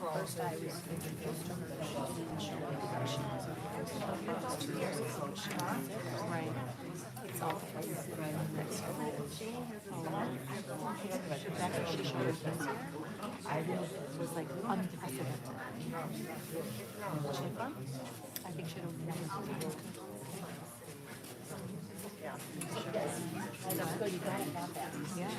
First I was introduced to her, she was 2 years ago. Right. It's all right next to her. That's what she showed us this year. I was like unprecedented. She fun? I think she don't know. That's good, you gotta have that. Yeah.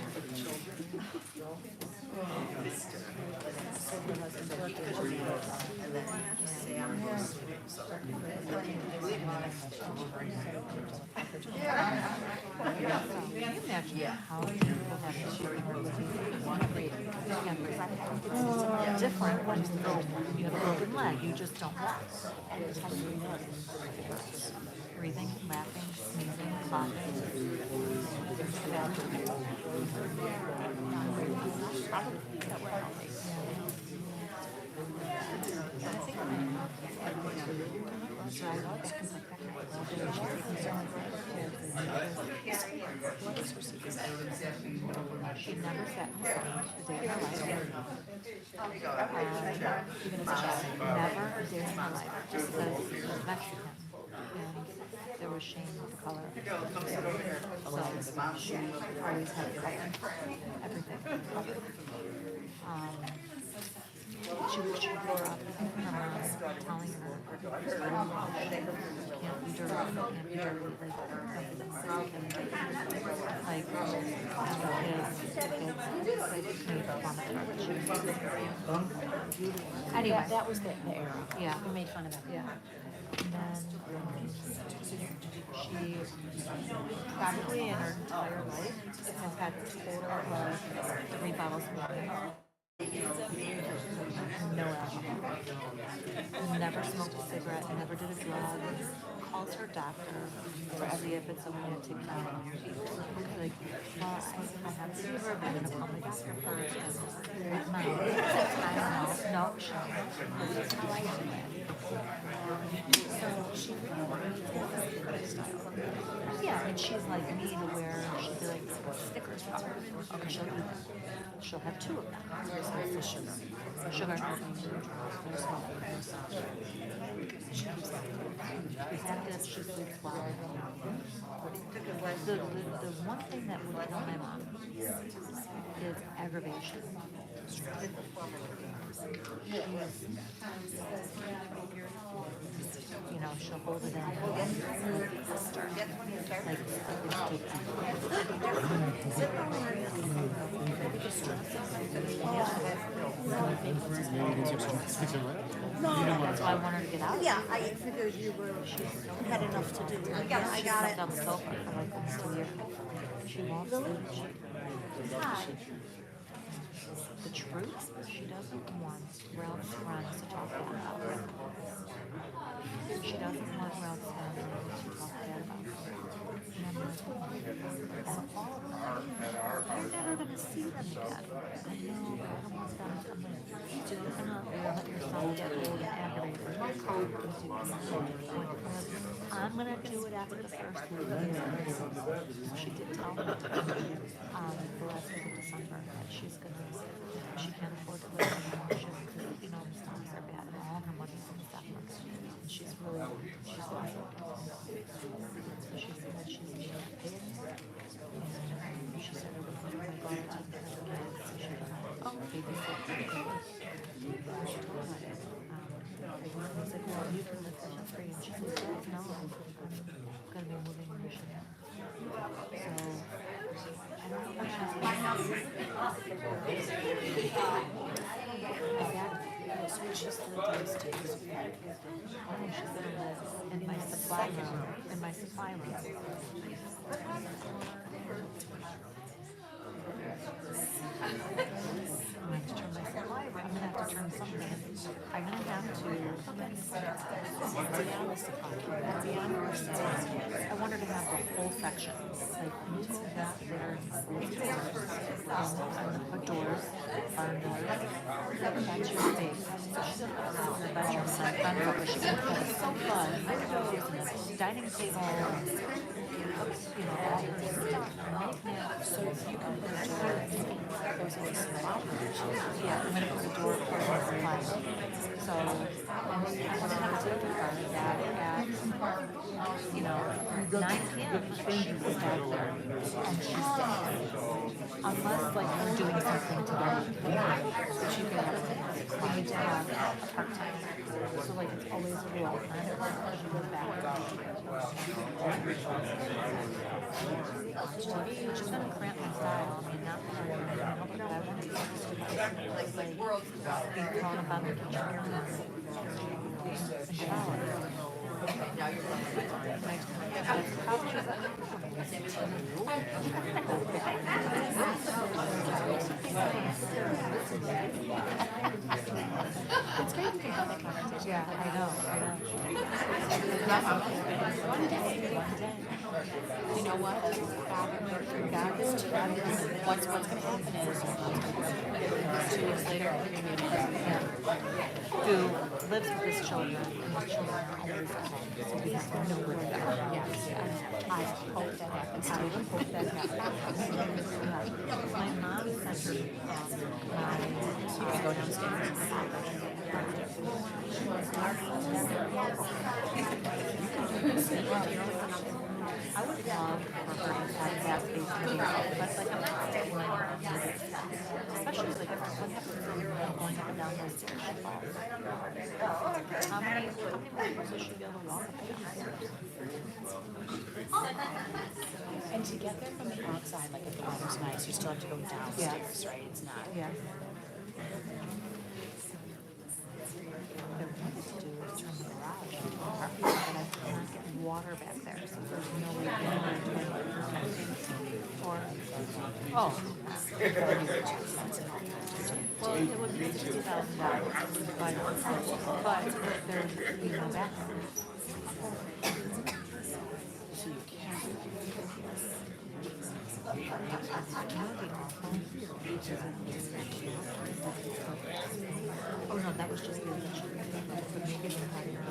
So her husband worked in Can you imagine how people have to share her with you? It's different when you have a broken leg, you just don't walk. Breathing, laughing, sneezing, coughing. She never sat in front a day in her life. Even as a child, never a day in her life, just because she was Mexican. And there was shame with the color. So she always had color. Everything. She would grow up with her mom telling her, can't be dirty, can't be dirty. Like the kids made fun of her. Anyway. That was the era. Yeah. We made fun of that. Yeah. And then she probably in her entire life has had a total of 3 bottles of wine. No alcohol. Never smoked a cigarette, never did a drug. Calls her doctor to see if it's okay to take out. Like, well, I have to do her, but I'm going to call my doctor first. And no, no, that's how I do it. So she really wanted to take her lifestyle. Yeah, and she's like me to where she'll be like, stickers with her. Okay, she'll eat them. She'll have 2 of them. There's no sugar. Sugar. There's no she's active, she sleeps well. The one thing that would kill my mom is aggravation. You know, she'll hold it in. No, that's why I want her to get out. Yeah, I figured you had enough to do. I got it. On the sofa for like almost a year. She won't sleep. The truth, she doesn't want Ralph's friends to talk bad about her. She doesn't want Ralph's family to talk bad about her. And I'm never going to see them again. I know, but I don't want them to come in. You're going to let yourself get old and aggravated. I'm going to do it after the first week. She did tell me the last week of December that she's going to, she can't afford to live anymore. She has, you know, the stocks are bad and all her money's in the stock market. And she's really, she's lost it. So she said that she's paid. And she said, oh my God, take care of the kids. So she was like, oh, babysit. She told her, I was like, well, you can live for free. And she said, no, I'm going to be moving to Michigan. So, I don't know what she's doing. She's still She's gonna live in my supply room. In my supply room. I'm going to turn my supply room. I'm going to have to turn something. I'm going to have to. I want her to have the whole section. Like, that there. Her doors, barn doors. That's your space. So she's going to have her bedroom. My friend over, she can have so fun. dining table, you know, all her stuff. So you can put a door that goes always small. Yeah, I'm gonna put a door for this one. So I'm gonna have to take her at, you know, 9 p.m. She was back there and she stays. Unless like we're doing something together. But you can have we need to have a part-time. So like it's always a real time. She goes back. She's gonna cramp my style. I mean, not that I want to, but I want to like be thrown up on the kitchen and shower. Now you're It's great to have that conversation. Yeah, I know. You know what? God is what's going to happen is 2 weeks later, Who lives with his children, and the children are always at home. So he has no where to go. yes, I hope that happens. I would hope that happens. My mom sent her You can go downstairs. I would love for her to have that space to do it, but like I'm not saying like especially like if what happens when you're going up and down those stairs, she falls. How many people should she be able to walk up and down stairs? And to get there from the outside, like if the weather's nice, you still have to go downstairs, right? It's not. Yeah. What I wanted to do is turn the garage into a parking But lot. I cannot get water back there, so there's no way to get or oh. Well, it would be $60,000, but there's no back there. So you can't. Oh no, that was just the initial. But maybe they're having an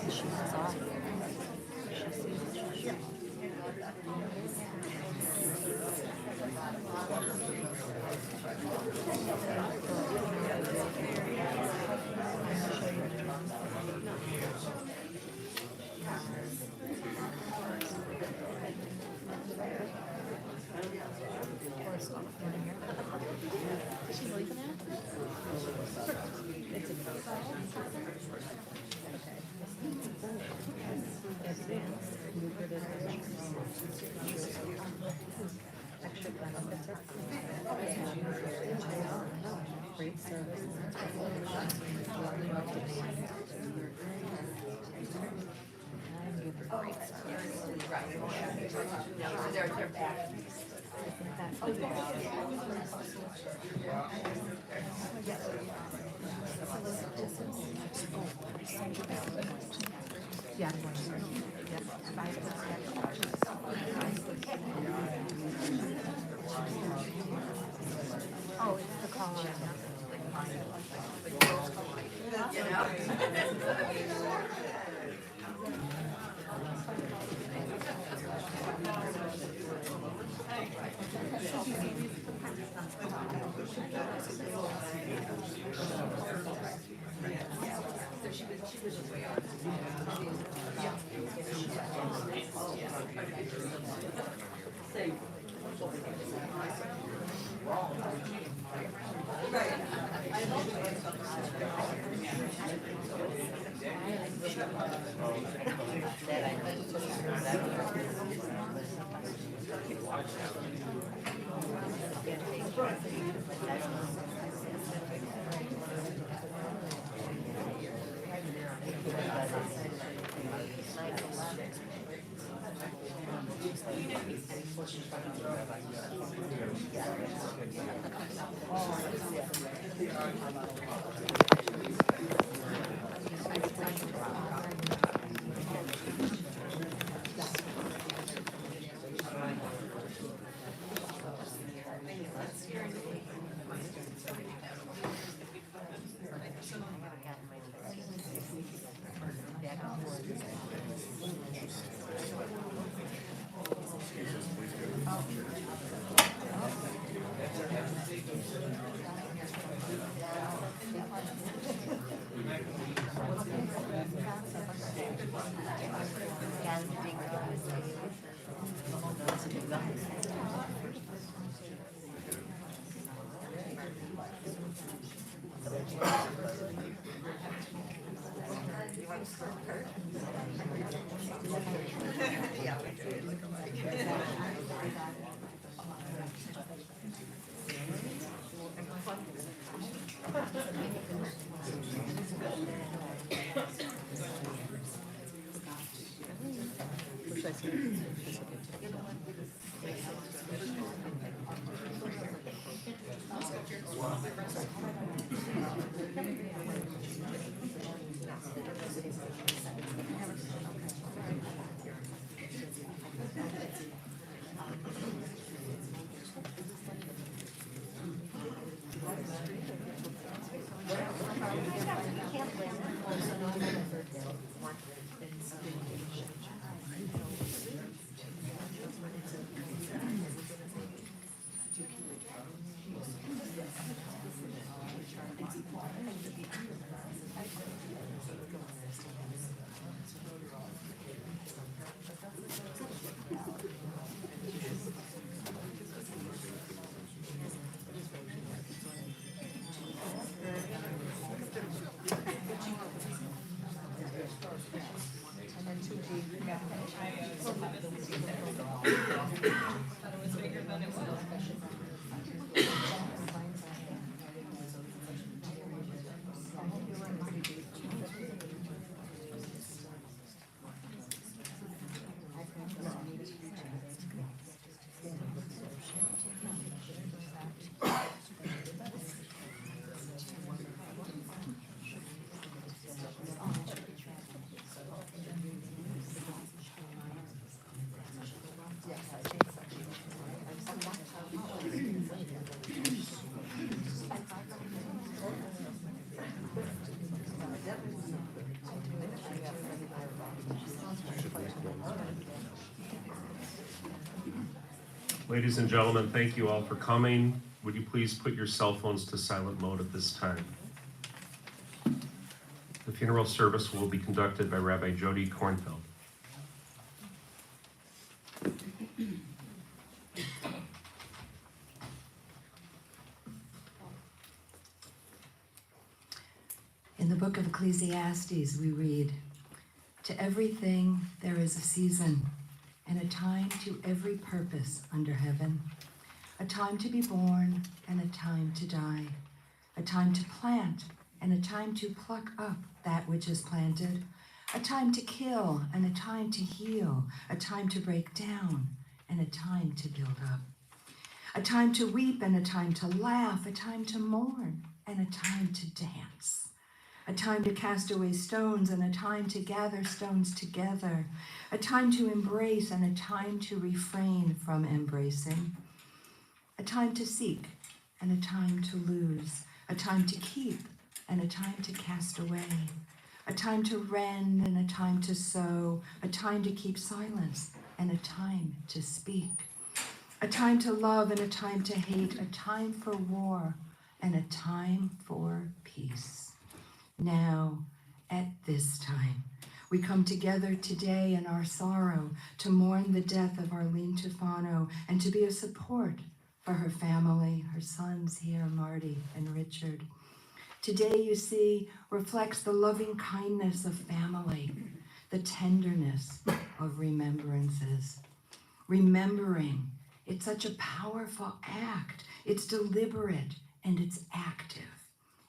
she was off. Is she leaving now? It's a Extra benefits are great service. They're back. Yeah. Oh, it's the collar. Ladies and gentlemen, thank you all for coming. Would you please put your cell phones to silent mode at this time? The funeral service will be conducted by Rabbi Jody Kornfeld. In the book of Ecclesiastes, we read, "To everything there is a season, and a time to every purpose under heaven, a time to be born and a time to die, a time to plant and a time to pluck up that which is planted, a time to kill and a time to heal, a time to break down and a time to build up, a time to weep and a time to laugh, a time to mourn and a time to dance, a time to cast away stones and a time to gather stones together, a time to embrace and a time to refrain from embracing, a time to seek and a time to lose, a time to keep and a time to cast away, a time to rend and a time to sow, a time to keep silence and a time to speak, a time to love and a time to hate, a time for war and a time for peace. Now, at this time, we come together today in our sorrow to mourn the death of Arline Tufano and to be a support for her family, her sons here, Marty and Richard. Today, you see, reflects the loving kindness of family, the tenderness of remembrances. Remembering, it's such a powerful act. It's deliberate and it's active.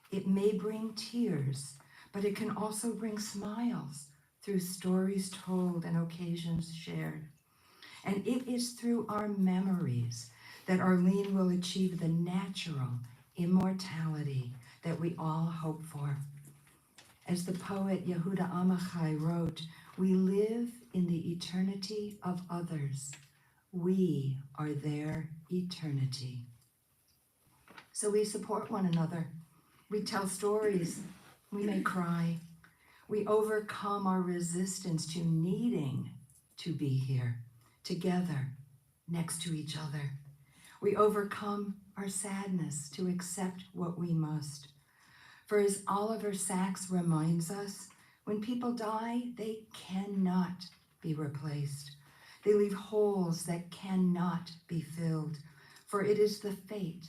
It may bring tears, but it can also bring smiles through stories told and occasions shared. And it is through our memories that Arline will achieve the natural immortality that we all hope for. As the poet Yehuda Amichai wrote, we live in the eternity of others. We are their eternity. So we support one another. We tell stories. We may cry. We overcome our resistance to needing to be here, together, next to each other. We overcome our sadness to accept what we must. For as Oliver Sacks reminds us, when people die, they cannot be replaced. They leave holes that cannot be filled. For it is the fate,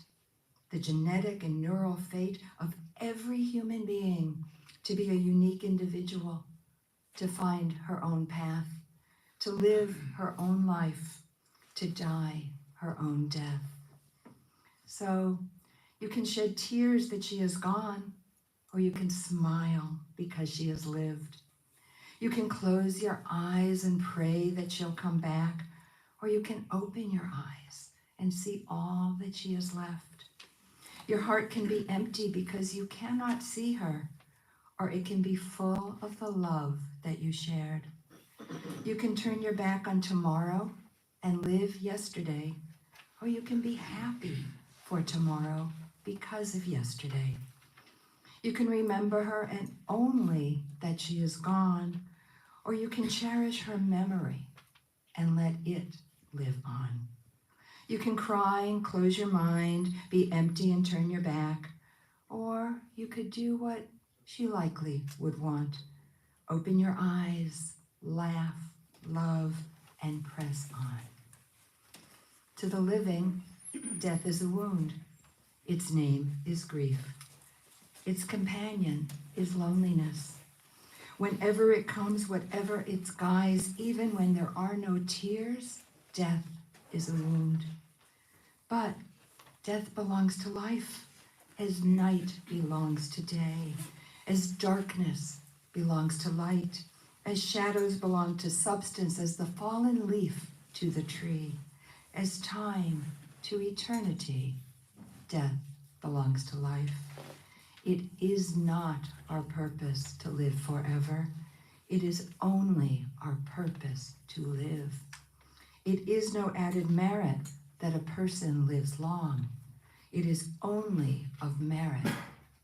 the genetic and neural fate of every human being to be a unique individual, to find her own path, to live her own life, to die her own death. So you can shed tears that she is gone, or you can smile because she has lived. You can close your eyes and pray that she'll come back, or you can open your eyes and see all that she has left. Your heart can be empty because you cannot see her, or it can be full of the love that you shared. You can turn your back on tomorrow and live yesterday, or you can be happy for tomorrow because of yesterday. You can remember her and only that she is gone, or you can cherish her memory and let it live on. You can cry and close your mind, be empty and turn your back, or you could do what she likely would want. Open your eyes, laugh, love, and press on. To the living, death is a wound. Its name is grief. Its companion is loneliness. Whenever it comes, whatever its guise, even when there are no tears, death is a wound. But death belongs to life, as night belongs to day, as darkness belongs to light, as shadows belong to substance, as the fallen leaf to the tree, as time to eternity. Death belongs to life. It is not our purpose to live forever. It is only our purpose to live. It is no added merit that a person lives long. It is only of merit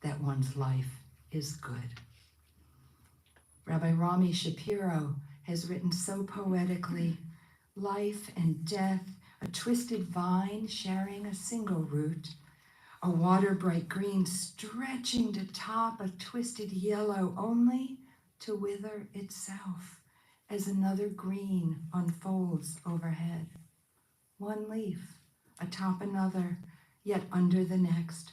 that one's life is good. Rabbi Rami Shapiro has written so poetically, life and death, a twisted vine sharing a single root, a water bright green stretching to top a twisted yellow only to wither itself as another green unfolds overhead. One leaf atop another, yet under the next,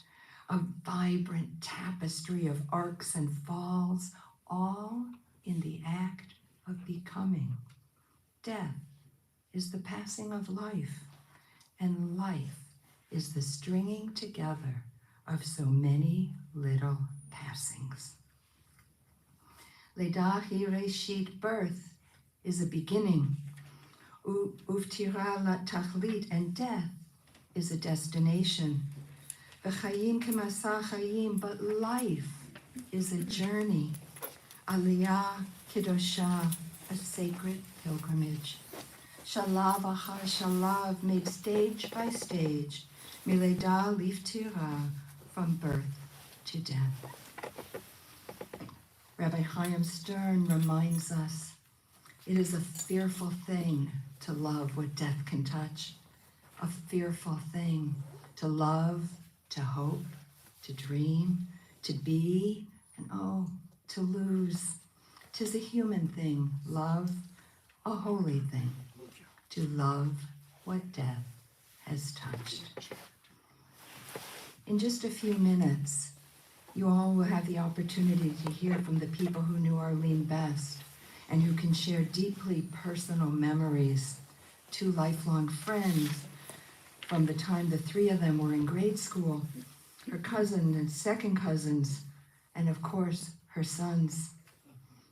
a vibrant tapestry of arcs and falls, all in the act of becoming. Death is the passing of life, and life is the stringing together of so many little passings. Ledah hi reshit, birth, is a beginning. Uftira la tachlit, and death is a destination. V'chayim k'masa chayim, but life is a journey. Aliyah Kedoshah, a sacred pilgrimage. Shalav achar shalav, made stage by stage. Mileda liftira, from birth to death. Rabbi Chaim Stern reminds us, it is a fearful thing to love what death can touch. A fearful thing to love, to hope, to dream, to be, and to lose. 'Tis a human thing, love, a holy thing, to love what death has touched. In just a few minutes, you all will have the opportunity to hear from the people who knew Arline best and who can share deeply personal memories, two lifelong friends from the time the three of them were in grade school, her cousin and second cousins, and of course, her sons.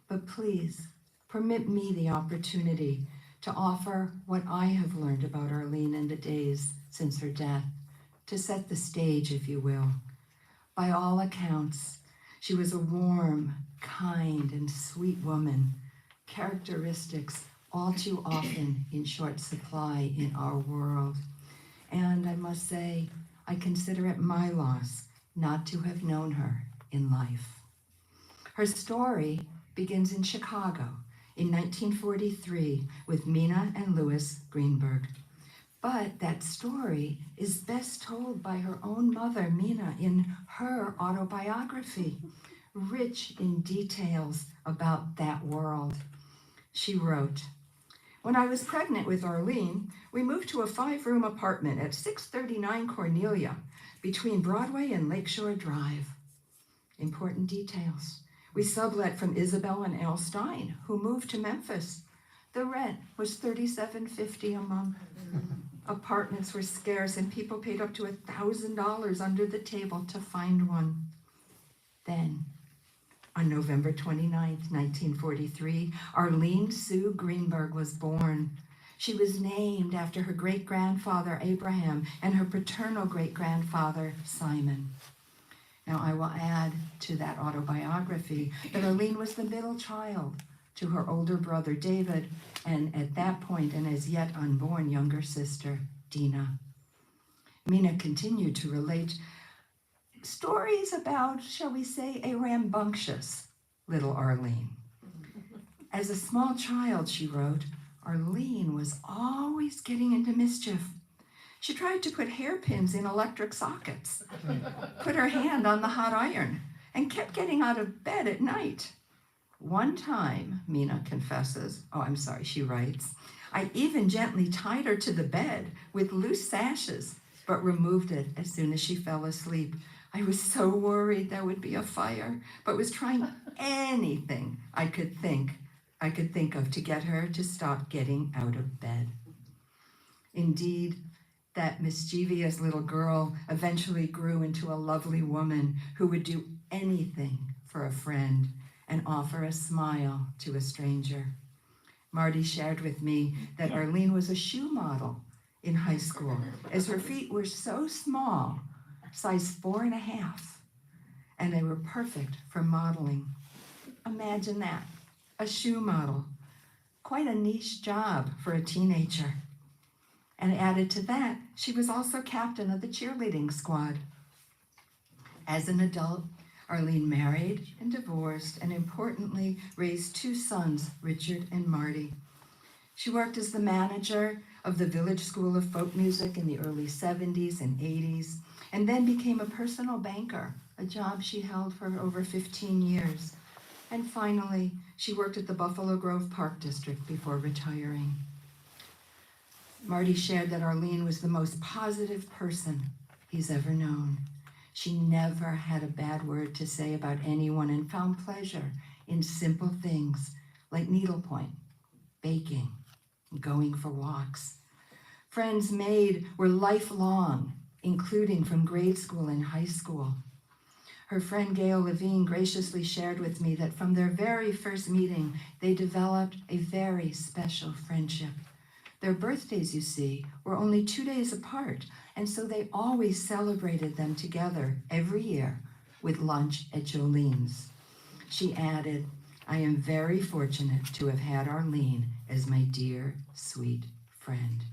But please, permit me the opportunity to offer what I have learned about Arline in the days since her death, to set the stage, if you will. By all accounts, she was a warm, kind, and sweet woman, characteristics all too often in short supply in our world. And I must say, I consider it my loss not to have known her in life. Her story begins in Chicago in 1943 with Mina and Louis Greenberg. But that story is best told by her own mother, Mina, in her autobiography, rich in details about that world. She wrote, "When I was pregnant with Arline, we moved to a 5-room apartment at 639 Cornelia between Broadway and Lakeshore Drive." Important details. We sublet from Isabel and Al Stein, who moved to Memphis. The rent was $37.50 a month. Apartments were scarce and people paid up to $1,000 under the table to find one. Then, on November 29th, 1943, Arline Sue Greenberg was born. She was named after her great-grandfather Abraham and her paternal great-grandfather Simon. Now, I will add to that autobiography that Arline was the middle child to her older brother David, and at that point, an as yet unborn younger sister, Dina. Mina continued to relate stories about, shall we say, a rambunctious little Arline. As a small child, she wrote, Arline was always getting into mischief. She tried to put hairpins in electric sockets, put her hand on the hot iron, and kept getting out of bed at night. One time, Mina confesses, she writes, I even gently tied her to the bed with loose sashes, but removed it as soon as she fell asleep. I was so worried there would be a fire, but was trying anything I could think of to get her to stop getting out of bed. Indeed, that mischievous little girl eventually grew into a lovely woman who would do anything for a friend and offer a smile to a stranger. Marty shared with me that Arline was a shoe model in high school, as her feet were so small, size 4.5, and they were perfect for modeling. Imagine that, a shoe model. Quite a niche job for a teenager. And added to that, she was also captain of the cheerleading squad. As an adult, Arline married and divorced, and importantly, raised 2 sons, Richard and Marty. She worked as the manager of the Village School of Folk Music in the early 70s and 80s, and then became a personal banker, a job she held for over 15 years. And finally, she worked at the Buffalo Grove Park District before retiring. Marty shared that Arline was the most positive person he's ever known. She never had a bad word to say about anyone and found pleasure in simple things like needlepoint, baking, and going for walks. Friends made were lifelong, including from grade school and high school. Her friend Gail Levine graciously shared with me that from their very first meeting, they developed a very special friendship. Their birthdays, you see, were only 2 days apart, and so they always celebrated them together every year with lunch at Jolene's. She added, I am very fortunate to have had Arline as my dear, sweet friend.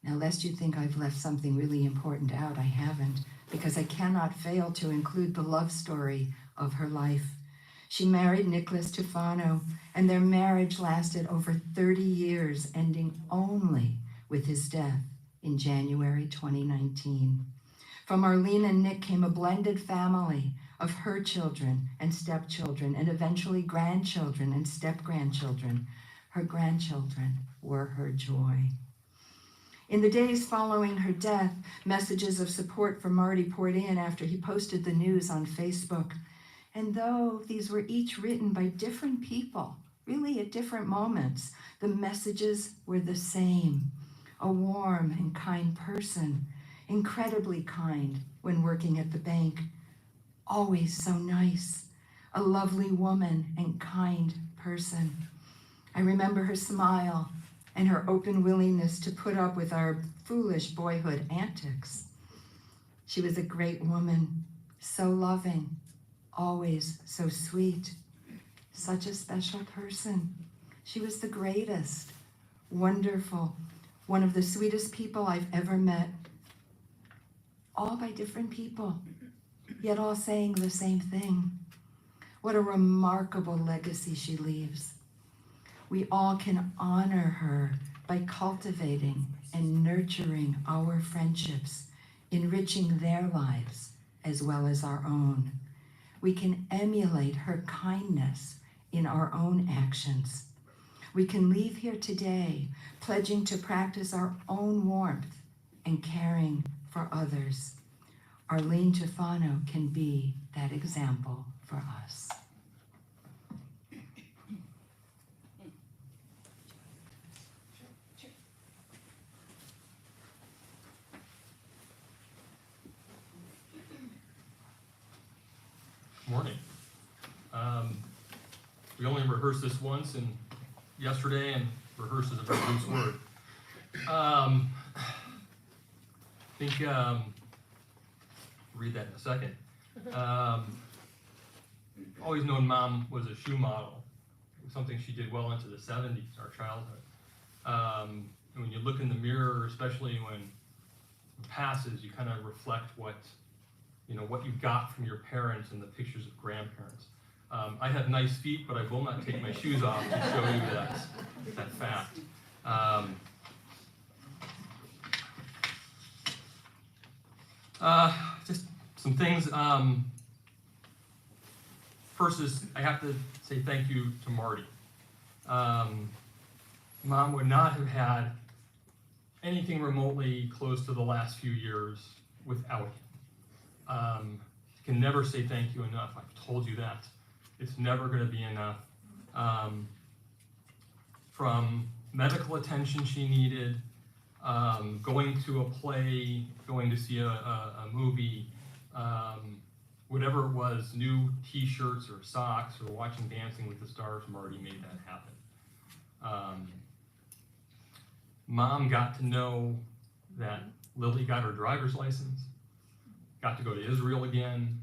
Now, lest you think I've left something really important out, I haven't, because I cannot fail to include the love story of her life. She married Nicholas Tufano, and their marriage lasted over 30 years, ending only with his death in January 2019. From Arline and Nick came a blended family of her children and stepchildren, and eventually grandchildren and step-grandchildren. Her grandchildren were her joy. In the days following her death, messages of support for Marty poured in after he posted the news on Facebook. And though these were each written by different people, really at different moments, the messages were the same. A warm and kind person, incredibly kind when working at the bank, always so nice, a lovely woman and kind person. I remember her smile and her open willingness to put up with our foolish boyhood antics. She was a great woman, so loving, always so sweet, such a special person. She was the greatest, wonderful, one of the sweetest people I've ever met. All by different people, yet all saying the same thing. What a remarkable legacy she leaves. We all can honor her by cultivating and nurturing our friendships, enriching their lives as well as our own. We can emulate her kindness in our own actions. We can leave here today pledging to practice our own warmth and caring for others. Arline Tufano can be that example for us. Morning. We only rehearsed this once and yesterday, and rehearsed is a very loose word. I think, read that in a second. Always known Mom was a shoe model. It was something she did well into the 70s, our childhood. And when you look in the mirror, especially when it passes, you kind of reflect what you got from your parents and the pictures of grandparents. I have nice feet, but I will not take my shoes off to show you that fact. Just some things. First is I have to say thank you to Marty. Mom would not have had anything remotely close to the last few years without him. You can never say thank you enough. I've told you that. It's never going to be enough. From medical attention she needed, going to a play, going to see a movie, whatever it was, new t-shirts or socks or watching Dancing with the Stars, Marty made that happen. Mom got to know that Lily got her driver's license, got to go to Israel again.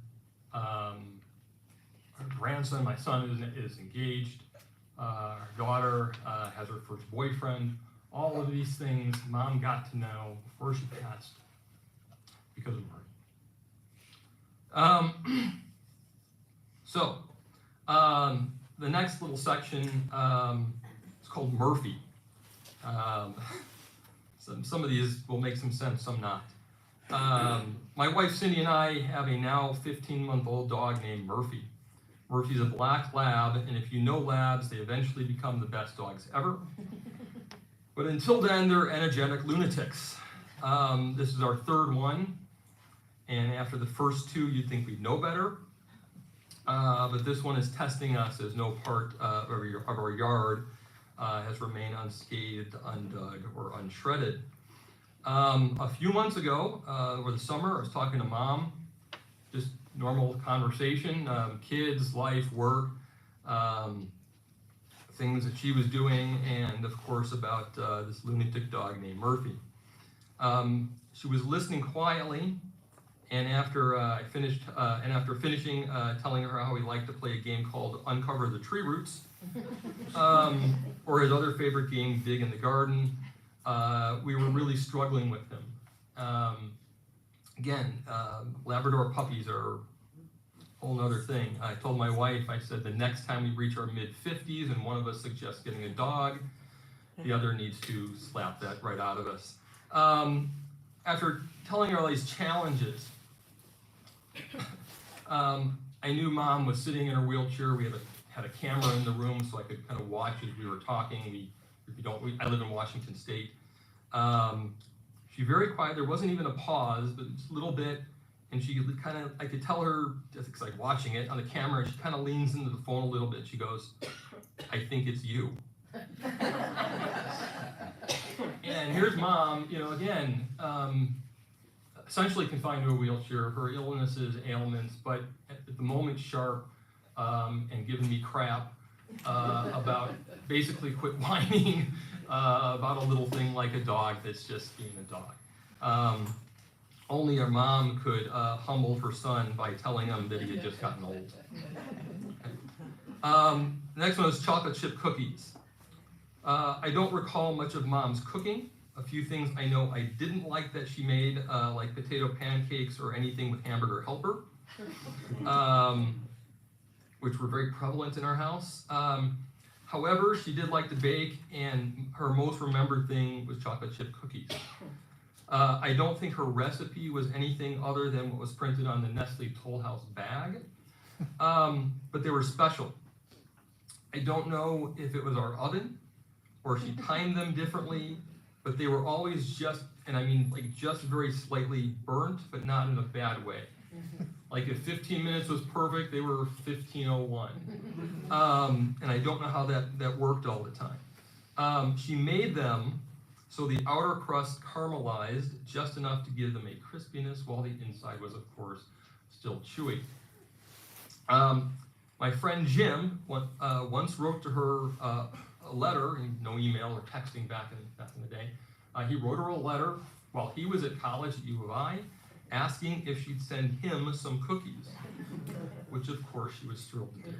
Our grandson, my son, is engaged. Our daughter has her first boyfriend. All of these things Mom got to know before she passed because of Marty. The next little section is called Murphy. Some of these will make some sense, some not. My wife Cindy and I have a now 15-month-old dog named Murphy. Murphy's a black lab, and if you know labs, they eventually become the best dogs ever. But until then, they're energetic lunatics. This is our third one, and after the first two, you'd think we'd know better. But this one is testing us as no part of our yard has remained unscathed, undug, or unshredded. A few months ago, over the summer, I was talking to Mom, just normal conversation, kids, life, work, things that she was doing, and of course about this lunatic dog named Murphy. She was listening quietly, and after finishing telling her how he liked to play a game called Uncover the Tree Roots, or his other favorite game, Dig in the Garden, we were really struggling with him. Again, Labrador puppies are a whole nother thing. I told my wife, I said, the next time we reach our mid-50s and one of us suggests getting a dog, the other needs to slap that right out of us. After telling her all these challenges, I knew Mom was sitting in her wheelchair. We had a camera in the room so I could kind of watch as we were talking. I live in Washington State. She very quiet. There wasn't even a pause, but just a little bit. And she kind of, I could tell her, just because like watching it on the camera, she kind of leans into the phone a little bit. She goes, "I think it's you." And here's Mom, again, essentially confined to a wheelchair, her illnesses, ailments, but at the moment sharp and giving me crap about basically quit whining about a little thing like a dog that's just being a dog. Only her mom could humble her son by telling him that he had just gotten old. Next one is chocolate chip cookies. I don't recall much of Mom's cooking. A few things I know I didn't like that she made, like potato pancakes or anything with hamburger helper, which were very prevalent in our house. However, she did like to bake, and her most remembered thing was chocolate chip cookies. I don't think her recipe was anything other than what was printed on the Nestle Toll House bag, but they were special. I don't know if it was our oven or she timed them differently, but they were always just, and I mean like just very slightly burnt, but not in a bad way. Like if 15 minutes was perfect, they were 15:01. And I don't know how that worked all the time. She made them so the outer crust caramelized just enough to give them a crispiness while the inside was, of course, still chewy. My friend Jim once wrote to her a letter, no email or texting back in the day. He wrote her a letter while he was at college at U of I, asking if she'd send him some cookies, which of course she was thrilled to do.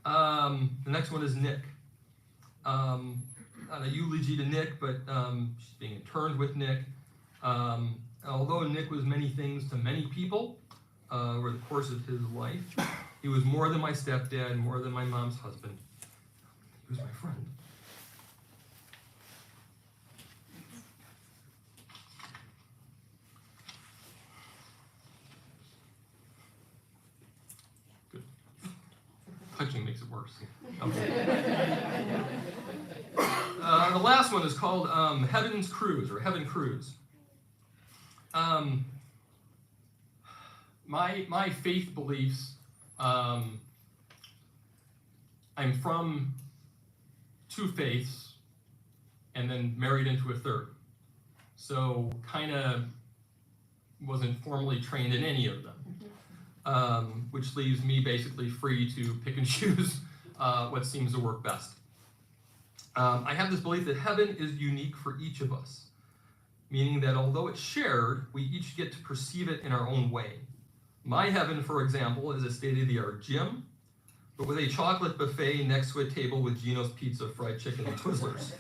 The next one is Nick. Not a eulogy to Nick, but she's being interned with Nick. Although Nick was many things to many people over the course of his life, he was more than my stepdad, more than my mom's husband. He was my friend. Good. Touching makes it worse. Okay. The last one is called Heaven's Cruise, or Heaven Cruise. My faith beliefs, I'm from two faiths and then married into a third. So kind of wasn't formally trained in any of them, which leaves me basically free to pick and choose what seems to work best. I have this belief that heaven is unique for each of us, meaning that although it's shared, we each get to perceive it in our own way. My heaven, for example, is a state-of-the-art gym, but with a chocolate buffet next to a table with Gino's Pizza, fried chicken, and Twizzlers.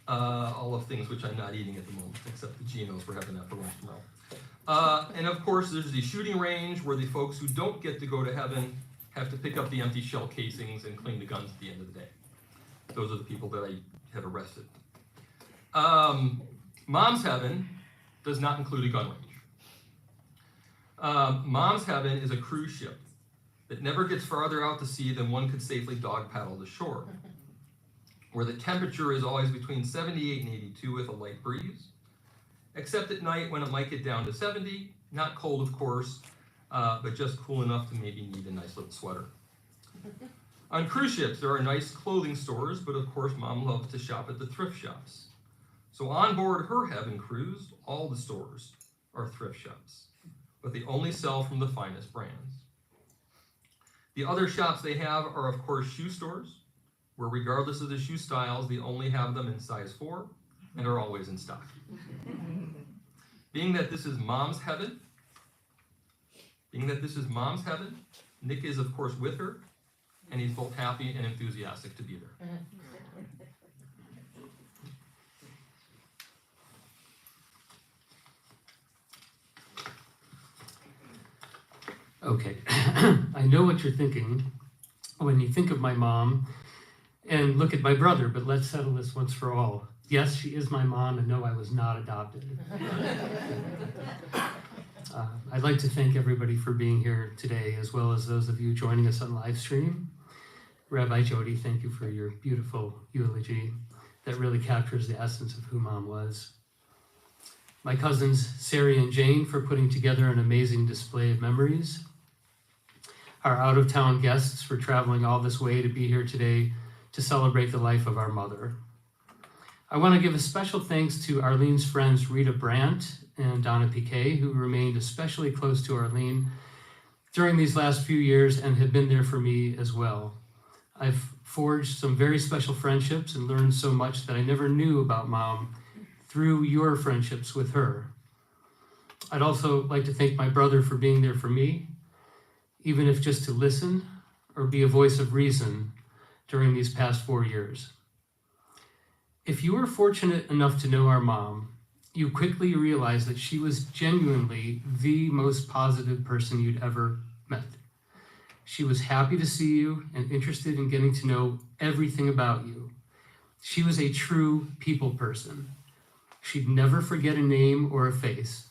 All of things which I'm not eating at the moment, except the Gino's. We're having that for lunch tomorrow. And of course, there's the shooting range where the folks who don't get to go to heaven have to pick up the empty shell casings and clean the guns at the end of the day. Those are the people that I have arrested. Mom's heaven does not include a gun range. Mom's heaven is a cruise ship that never gets farther out to sea than one could safely dog paddle to shore, where the temperature is always between 78 and 82 with a light breeze, except at night when it might get down to 70, not cold of course, but just cool enough to maybe need a nice little sweater. On cruise ships, there are nice clothing stores, but of course Mom loves to shop at the thrift shops. So on board her Heaven Cruise, all the stores are thrift shops, but they only sell from the finest brands. The other shops they have are of course shoe stores, where regardless of the shoe styles, they only have them in size 4 and are always in stock. Being that this is Mom's heaven, Nick is of course with her, and he's both happy and enthusiastic to be there. Okay, I know what you're thinking when you think of my mom and look at my brother, but let's settle this once for all. Yes, she is my mom, and no, I was not adopted. I'd like to thank everybody for being here today, as well as those of you joining us on live stream. Rabbi Jody, thank you for your beautiful eulogy that really captures the essence of who Mom was. My cousins, Sari and Jane, for putting together an amazing display of memories. Our out-of-town guests for traveling all this way to be here today to celebrate the life of our mother. I want to give a special thanks to Arlene's friends Rita Brandt and Donna Piquet, who remained especially close to Arlene during these last few years and have been there for me as well. I've forged some very special friendships and learned so much that I never knew about Mom through your friendships with her. I'd also like to thank my brother for being there for me, even if just to listen or be a voice of reason during these past 4 years. If you were fortunate enough to know our mom, you quickly realize that she was genuinely the most positive person you'd ever met. She was happy to see you and interested in getting to know everything about you. She was a true people person. She'd never forget a name or a face.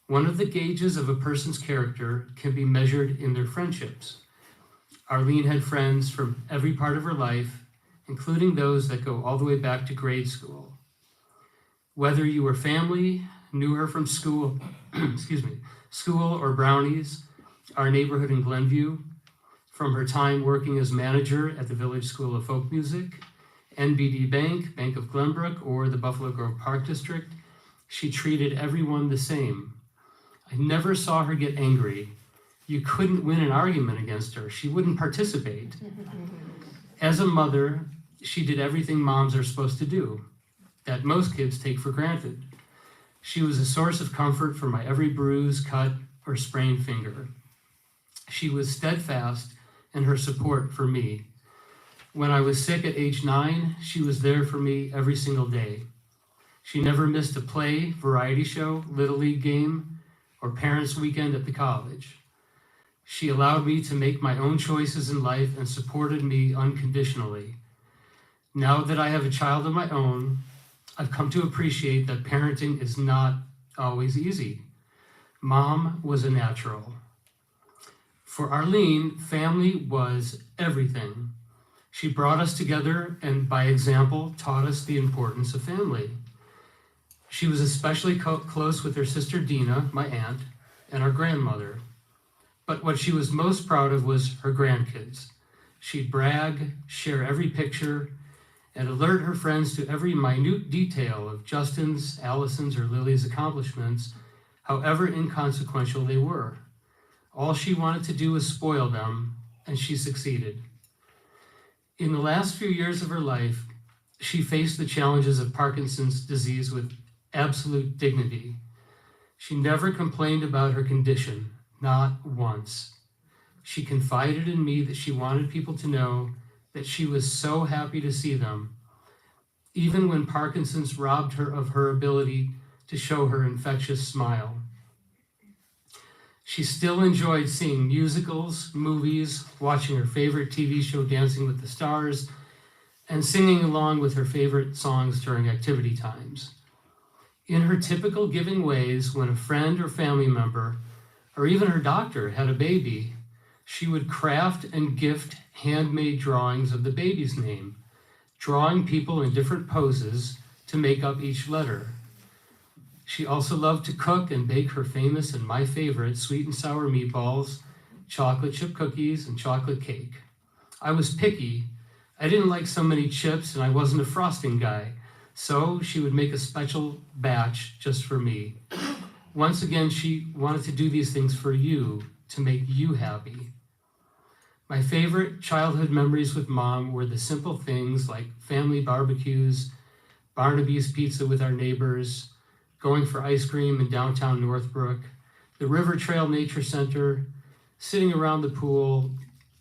One of the gauges of a person's character can be measured in their friendships. Arline had friends from every part of her life, including those that go all the way back to grade school. Whether you were family, knew her from school, school or Brownies, our neighborhood in Glenview, from her time working as manager at the Village School of Folk Music, NBD Bank, Bank of Glenbrook, or the Buffalo Grove Park District, she treated everyone the same. I never saw her get angry. You couldn't win an argument against her. She wouldn't participate. As a mother, she did everything moms are supposed to do, that most kids take for granted. She was a source of comfort for my every bruise, cut, or sprained finger. She was steadfast in her support for me. When I was sick at age 9, she was there for me every single day. She never missed a play, variety show, Little League game, or parents' weekend at the college. She allowed me to make my own choices in life and supported me unconditionally. Now that I have a child of my own, I've come to appreciate that parenting is not always easy. Mom was a natural. For Arline, family was everything. She brought us together and, by example, taught us the importance of family. She was especially close with her sister Dina, my aunt, and our grandmother. But what she was most proud of was her grandkids. She'd brag, share every picture, and alert her friends to every minute detail of Justin's, Allison's, or Lily's accomplishments, however inconsequential they were. All she wanted to do was spoil them, and she succeeded. In the last few years of her life, she faced the challenges of Parkinson's disease with absolute dignity. She never complained about her condition, not once. She confided in me that she wanted people to know that she was so happy to see them, even when Parkinson's robbed her of her ability to show her infectious smile. She still enjoyed seeing musicals, movies, watching her favorite TV show Dancing with the Stars, and singing along with her favorite songs during activity times. In her typical giving ways, when a friend or family member, or even her doctor, had a baby, she would craft and gift handmade drawings of the baby's name, drawing people in different poses to make up each letter. She also loved to cook and bake her famous and my favorite sweet and sour meatballs, chocolate chip cookies, and chocolate cake. I was picky. I didn't like so many chips, and I wasn't a frosting guy, so she would make a special batch just for me. Once again, she wanted to do these things for you, to make you happy. My favorite childhood memories with Mom were the simple things like family barbecues, Barnaby's pizza with our neighbors, going for ice cream in downtown Northbrook, the River Trail Nature Center, sitting around the pool,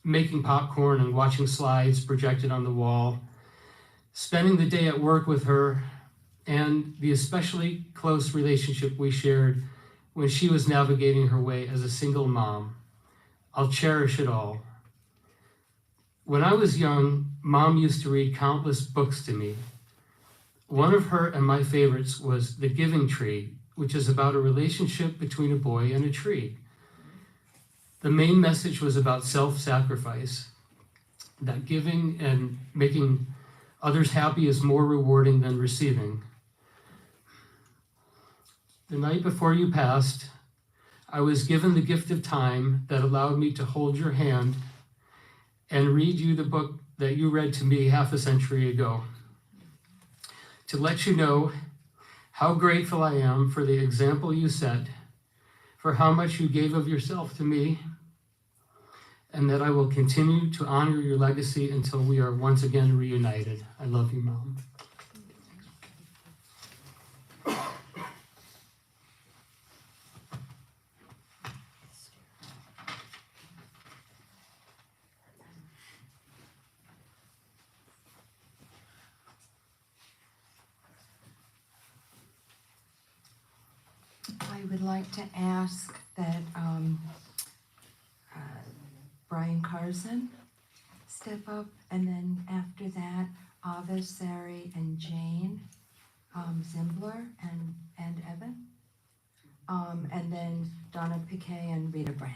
making popcorn and watching slides projected on the wall, spending the day at work with her, and the especially close relationship we shared when she was navigating her way as a single mom. I'll cherish it all. When I was young, Mom used to read countless books to me. One of her and my favorites was The Giving Tree, which is about a relationship between a boy and a tree. The main message was about self-sacrifice, that giving and making others happy is more rewarding than receiving. The night before you passed, I was given the gift of time that allowed me to hold your hand and read you the book that you read to me half a century ago, to let you know how grateful I am for the example you set, for how much you gave of yourself to me, and that I will continue to honor your legacy until we are once again reunited. I love you, Mom. I would like to ask that Brian Carson step up, and then after that, Ava, Sari, and Jane Zimbler and Evan, and then Donna Piquet and Rita Brandt.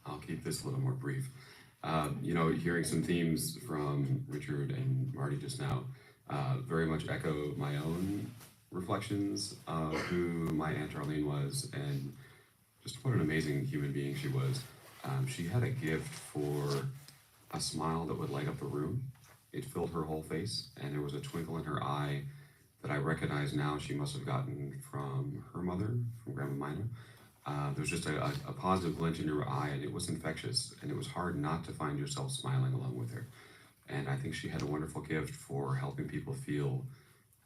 I'll keep this a little more brief. Hearing some themes from Richard and Marty just now very much echo my own reflections of who my Aunt Arline was and just what an amazing human being she was. She had a gift for a smile that would light up the room. It filled her whole face, and there was a twinkle in her eye that I recognize now she must have gotten from her mother, from Grandma Mina. There's just a positive glint in your eye, and it was infectious, and it was hard not to find yourself smiling along with her. And I think she had a wonderful gift for helping people feel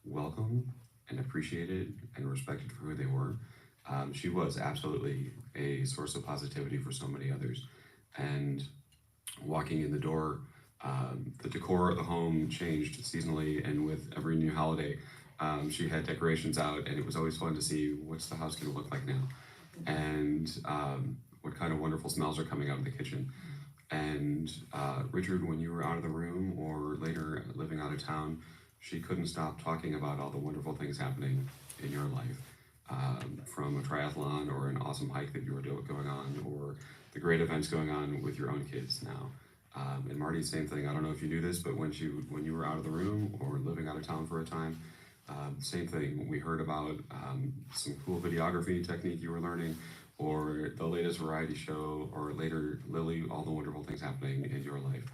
welcome and appreciated and respected for who they were. She was absolutely a source of positivity for so many others. And walking in the door, the decor of the home changed seasonally, and with every new holiday, she had decorations out, and it was always fun to see what's the house gonna look like now. And what kind of wonderful smells are coming out of the kitchen. And Richard, when you were out of the room or later living out of town, she couldn't stop talking about all the wonderful things happening in your life, from a triathlon or an awesome hike that you were going on, or the great events going on with your own kids now. And Marty, same thing. I don't know if you knew this, but when you were out of the room or living out of town for a time, same thing. We heard about some cool videography technique you were learning, or the latest variety show, or later Lily, all the wonderful things happening in your life.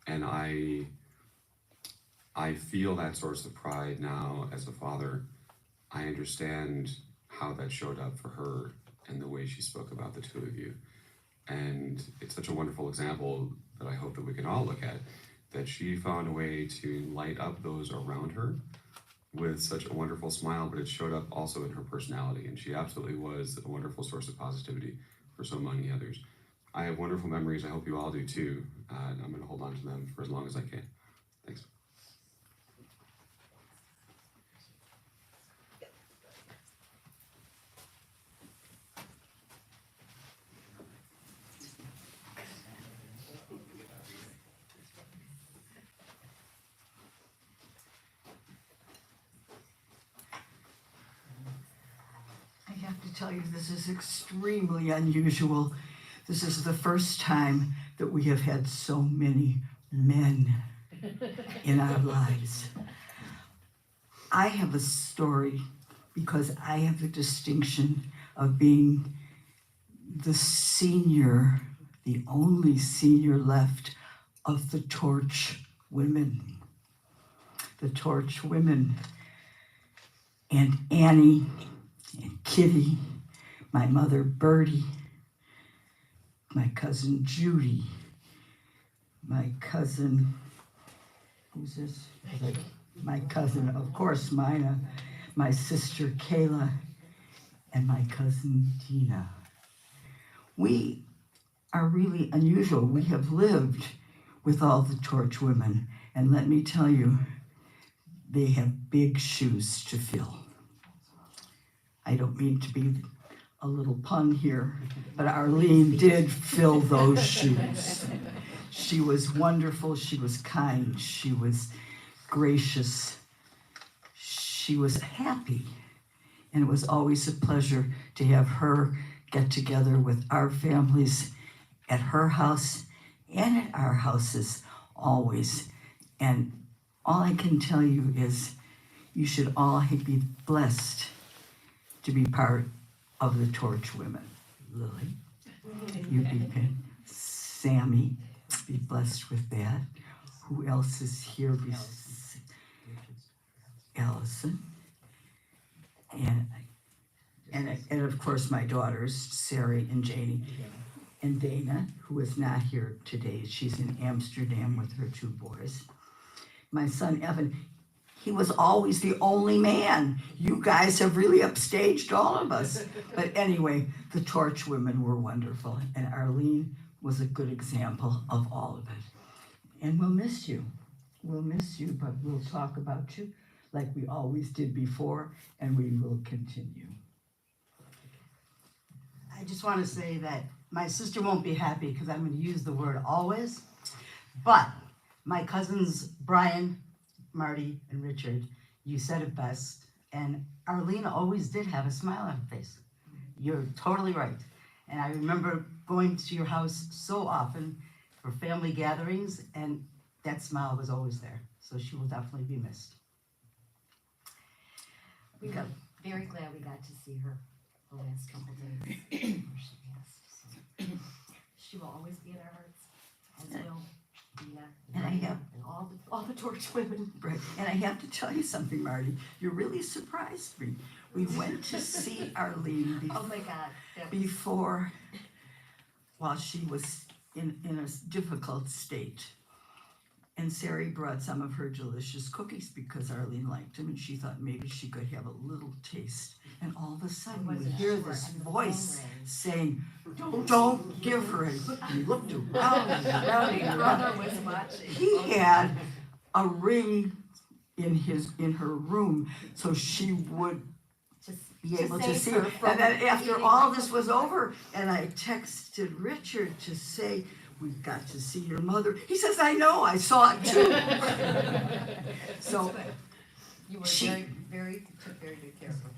And I feel that source of pride now as a father. I understand how that showed up for her and the way she spoke about the two of you. And it's such a wonderful example that I hope that we can all look at, that she found a way to light up those around her with such a wonderful smile, but it showed up also in her personality, and she absolutely was a wonderful source of positivity for so many others. I have wonderful memories, I hope you all do too, and I'm gonna hold on to them for as long as I can. Thanks. I have to tell you, this is extremely unusual. This is the first time that we have had so many men in our lives. I have a story because I have the distinction of being the senior, the only senior left of the Torch women. The Torch women. And Annie and Kitty, my mother Bertie, my cousin Judy, my cousin, who's this? My cousin, of course, Mina, my sister Kayla, and my cousin Dina. We are really unusual. We have lived with all the Torch women, and let me tell you, they have big shoes to fill. I don't mean to be a little pun here, but Arline did fill those shoes. She was wonderful, she was kind, she was gracious, she was happy. And it was always a pleasure to have her get together with our families at her house and at our houses always. And all I can tell you is you should all be blessed to be part of the Torch women. Lily, you be Sammy, be blessed with that. Who else is here? Allison. And of course, my daughters, Sari and Janie, and Dana, who is not here today. She's in Amsterdam with her 2 boys. My son, Evan, he was always the only man. You guys have really upstaged all of us. But anyway, the Torch women were wonderful, and Arline was a good example of all of it. And we'll miss you. We'll miss you, but we'll talk about you like we always did before, and we will continue. I just want to say that my sister won't be happy because I'm going to use the word always, but my cousins Brian, Marty, and Richard, you said it best, and Arline always did have a smile on her face. You're totally right. And I remember going to your house so often for family gatherings, and that smile was always there. So she will definitely be missed. We were very glad we got to see her the last couple days before she passed. So she will always be in our hearts, as will Dina And I have, and all the Torch women. right, and I have to tell you something, Marty. You really surprised me. We went to see Arline Oh my God. That was, before, while she was in a difficult state. And Sari brought some of her delicious cookies because Arline liked them, and she thought maybe she could have a little taste. And all of a sudden, we hear this voice saying, "Don't give her any." He looked around and around and around. was watching. He had a ring in her room, so she would be able to see her it. from And then after eating all the this was over, and I texted Richard to say, "We got to see your mother." He says, "I know, I saw it too." So, You were She- took very good care of her.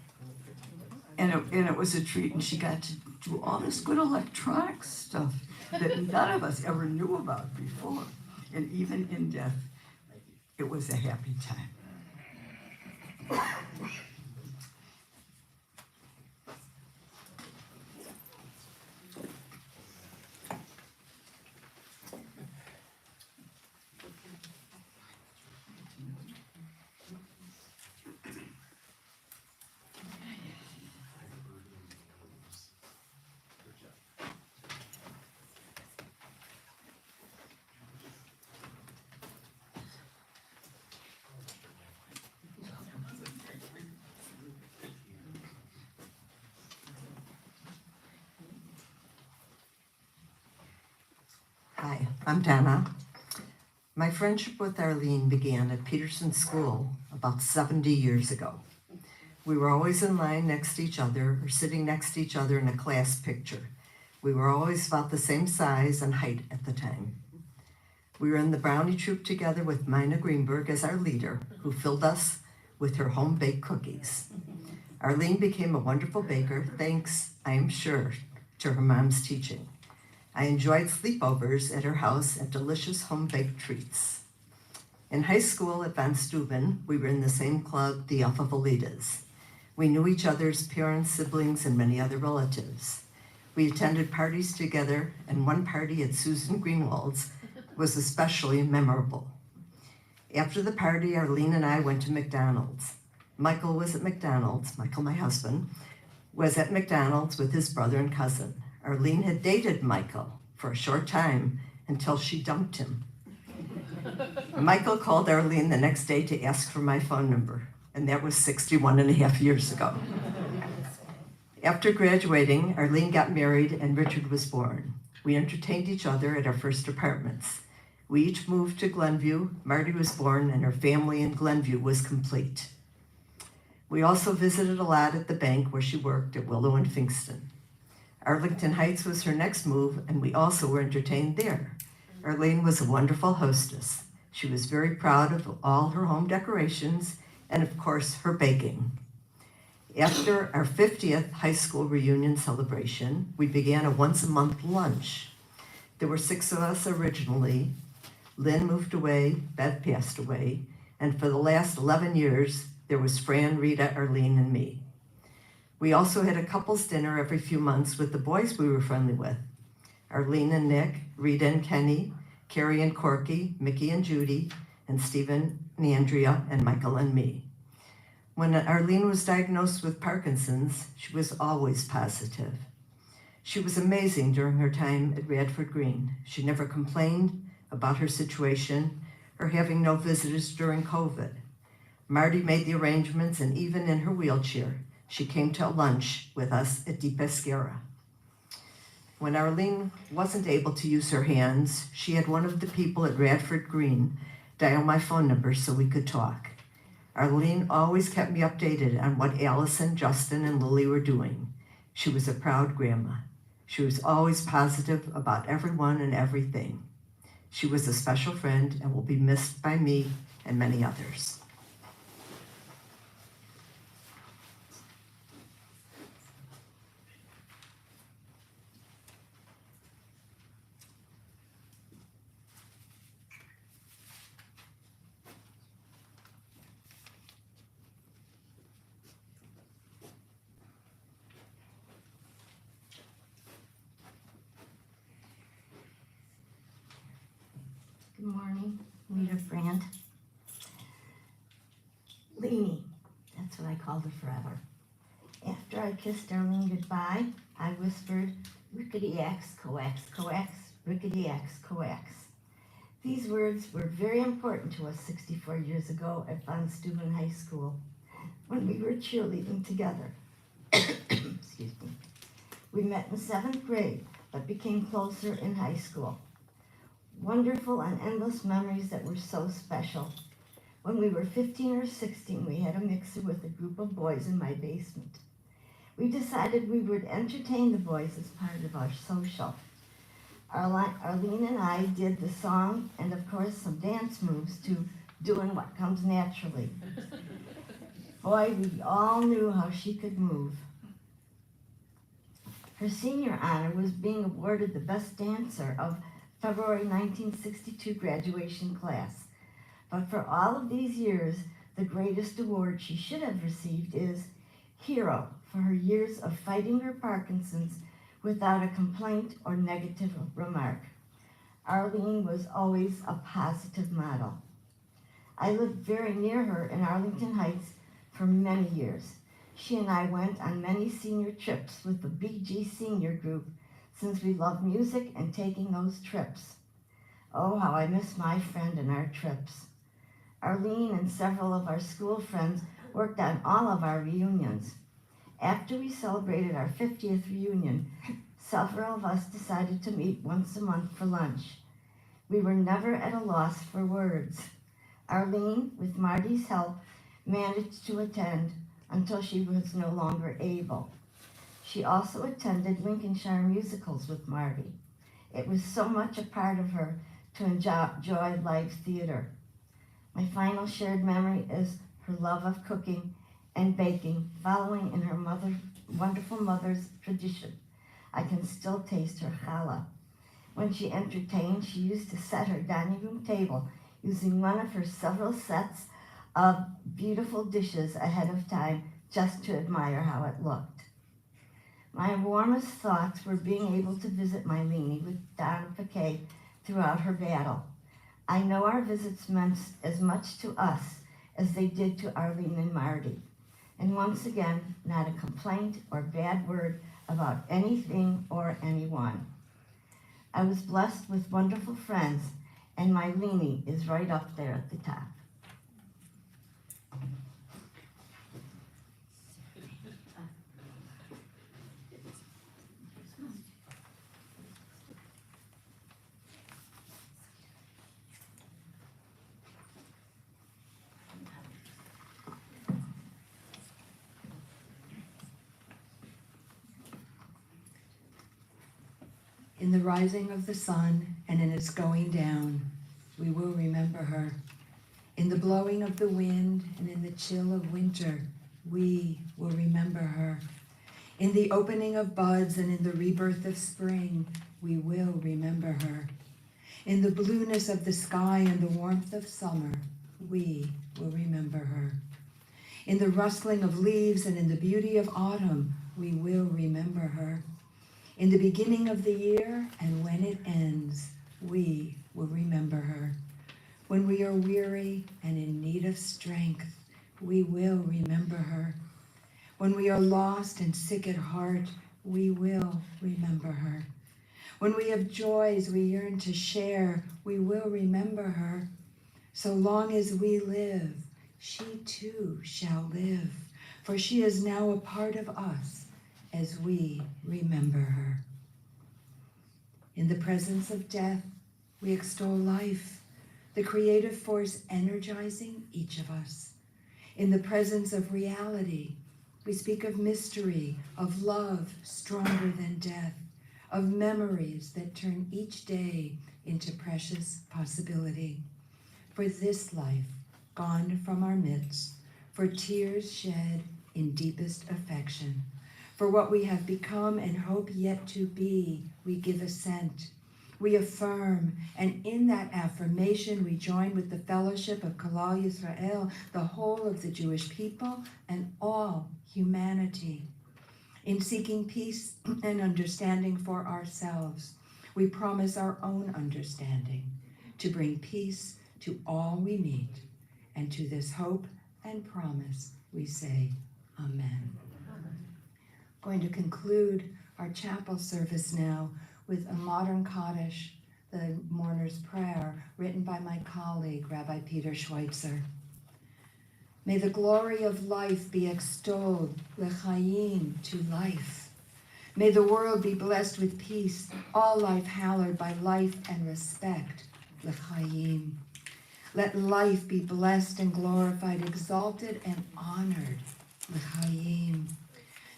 and it was a treat, and she got to do all this good electronic stuff that none of us ever knew about before. And even in death, it was a happy time. Hi, I'm Dana. My friendship with Arline began at Peterson School about 70 years ago. We were always in line next to each other or sitting next to each other in a class picture. We were always about the same size and height at the time. We were in the Brownie Troop together with Mina Greenberg as our leader, who filled us with her home-baked cookies. Arline became a wonderful baker, thanks, I am sure, to her mom's teaching. I enjoyed sleepovers at her house and delicious home-baked treats. In high school at Van Steuben, we were in the same club, the Alpha Velitas. We knew each other's parents, siblings, and many other relatives. We attended parties together, and one party at Susan Greenwald's was especially memorable. After the party, Arline and I went to McDonald's. Michael was at McDonald's, Michael, my husband, was at McDonald's with his brother and cousin. Arline had dated Michael for a short time until she dumped him. Michael called Arline the next day to ask for my phone number, and that was 61 and a half years ago. After graduating, Arline got married and Richard was born. We entertained each other at our first apartments. We each moved to Glenview. Marty was born and her family in Glenview was complete. We also visited a lot at the bank where she worked at Willow and Finkston. Arlington Heights was her next move, and we also were entertained there. Arline was a wonderful hostess. She was very proud of all her home decorations and, of course, her baking. After our 50th high school reunion celebration, we began a once-a-month lunch. There were 6 of us originally. Lynn moved away, Beth passed away, and for the last 11 years, there was Fran, Rita, Arline, and me. We also had a couple's dinner every few months with the boys we were friendly with. Arline and Nick, Rita and Kenny, Carrie and Corky, Mickey and Judy, and Stephen and Andrea, and Michael and me. When Arline was diagnosed with Parkinson's, she was always positive. She was amazing during her time at Radford Green. She never complained about her situation or having no visitors during COVID. Marty made the arrangements, and even in her wheelchair, she came to lunch with us at Di Pescara. When Arline wasn't able to use her hands, she had one of the people at Radford Green dial my phone number so we could talk. Arline always kept me updated on what Allison, Justin, and Lily were doing. She was a proud grandma. She was always positive about everyone and everything. She was a special friend and will be missed by me and many others. Good morning, Rita Brandt. Leanie, that's what I called her forever. After I kissed Arline goodbye, I whispered, rickety-ax, coax, coax, rickety-ax, coax. These words were very important to us 64 years ago at Von Steuben High School when we were cheerleading together. Excuse me. We met in 7th grade, but became closer in high school. Wonderful and endless memories that were so special. When we were 15 or 16, we had a mixer with a group of boys in my basement. We decided we would entertain the boys as part of our social. Arline and I did the song and, of course, some dance moves to Doing What Comes Naturally. Boy, we all knew how she could move. Her senior honor was being awarded the best dancer of February 1962 graduation class. But for all of these years, the greatest award she should have received is Hero for her years of fighting her Parkinson's without a complaint or negative remark. Arline was always a positive model. I lived very near her in Arlington Heights for many years. She and I went on many senior trips with the BG senior group since we loved music and taking those trips. Oh, how I miss my friend and our trips. Arline and several of our school friends worked on all of our reunions. After we celebrated our 50th reunion, several of us decided to meet once a month for lunch. We were never at a loss for words. Arline, with Marty's help, managed to attend until she was no longer able. She also attended Lincolnshire musicals with Marty. It was so much a part of her to enjoy live theater. My final shared memory is her love of cooking and baking, following in her wonderful mother's tradition. I can still taste her challah. When she entertained, she used to set her dining room table using one of her several sets of beautiful dishes ahead of time just to admire how it looked. My warmest thoughts were being able to visit my Leanie with Donna Piquet throughout her battle. I know our visits meant as much to us as they did to Arline and Marty. And once again, not a complaint or bad word about anything or anyone. I was blessed with wonderful friends, and my Leanie is right up there at the top. In the rising of the sun and in its going down, we will remember her. In the blowing of the wind and in the chill of winter, we will remember her. In the opening of buds and in the rebirth of spring, we will remember her. In the blueness of the sky and the warmth of summer, we will remember her. In the rustling of leaves and in the beauty of autumn, we will remember her. In the beginning of the year and when it ends, we will remember her. When we are weary and in need of strength, we will remember her. When we are lost and sick at heart, we will remember her. When we have joys we yearn to share, we will remember her. So long as we live, she too shall live, for she is now a part of us as we remember her. In the presence of death, we extol life, the creative force energizing each of us. In the presence of reality, we speak of mystery, of love stronger than death, of memories that turn each day into precious possibility. For this life gone from our midst, for tears shed in deepest affection, for what we have become and hope yet to be, we give assent. We affirm, and in that affirmation we join with the fellowship of Kalal Yisrael, the whole of the Jewish people and all humanity. In seeking peace and understanding for ourselves, we promise our own understanding to bring peace to all we meet, and to this hope and promise we say, Amen. Going to conclude our chapel service now with a modern Kaddish, the mourner's prayer, written by my colleague, Rabbi Peter Schweitzer. May the glory of life be extolled, l'chaim, to life. May the world be blessed with peace, all life hallowed by life and respect, l'chaim. Let life be blessed and glorified, exalted and honored, l'chaim.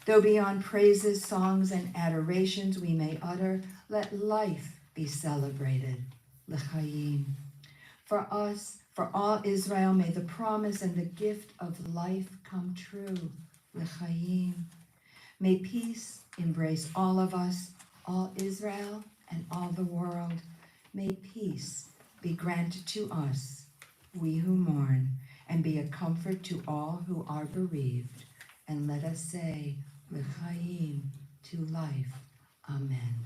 Though beyond praises, songs, and adorations we may utter, let life be celebrated, l'chaim. For us, for all Israel, may the promise and the gift of life come true, l'chaim. May peace embrace all of us, all Israel and all the world. May peace be granted to us, we who mourn, and be a comfort to all who are bereaved. And let us say, l'chaim, to life. Amen.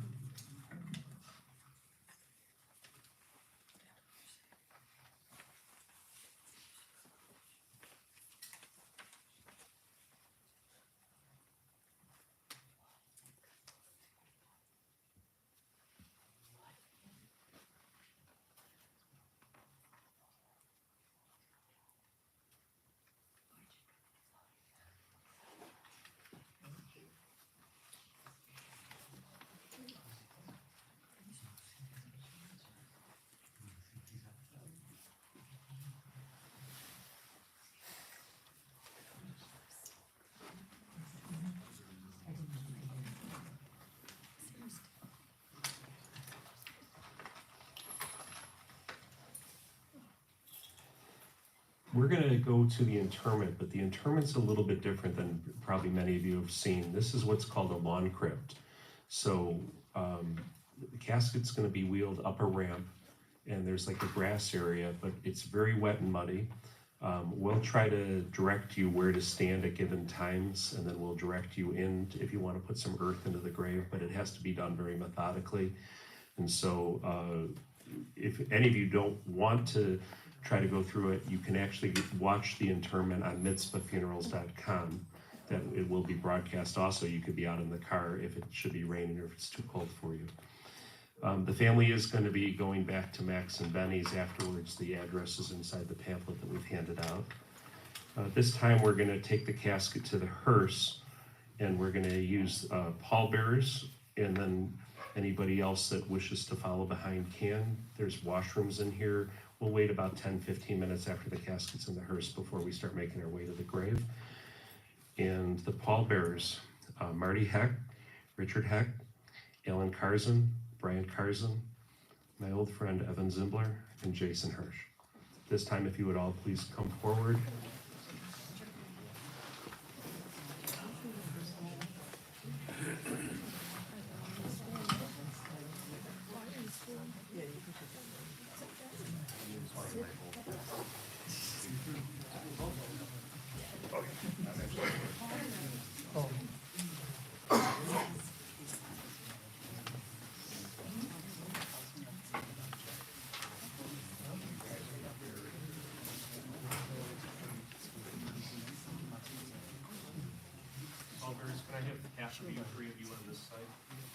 We're going to go to the interment, but the interment's a little bit different than probably many of you have seen. This is what's called a lawn crypt. So the casket's going to be wheeled up a ramp, and there's like a grass area, but it's very wet and muddy. We'll try to direct you where to stand at given times, and then we'll direct you in if you want to put some earth into the grave, but it has to be done very methodically. And so if any of you don't want to try to go through it, you can actually watch the interment on mitzvahfunerals.com. That it will be broadcast also. You could be out in the car if it should be raining or if it's too cold for you. The family is going to be going back to Max and Benny's afterwards. The address is inside the pamphlet that we've handed out. This time we're going to take the casket to the hearse, and we're going to use pallbearers, and then anybody else that wishes to follow behind can. There's washrooms in here. We'll wait about 10-15 minutes after the casket's in the hearse before we start making our way to the grave. And the pallbearers, Marty Heck, Richard Heck, Alan Carson, Brian Carson, my old friend Evan Zimbler, and Jason Hirsch. This time, if you would all please come forward. I have half of you, 3 of you on this side?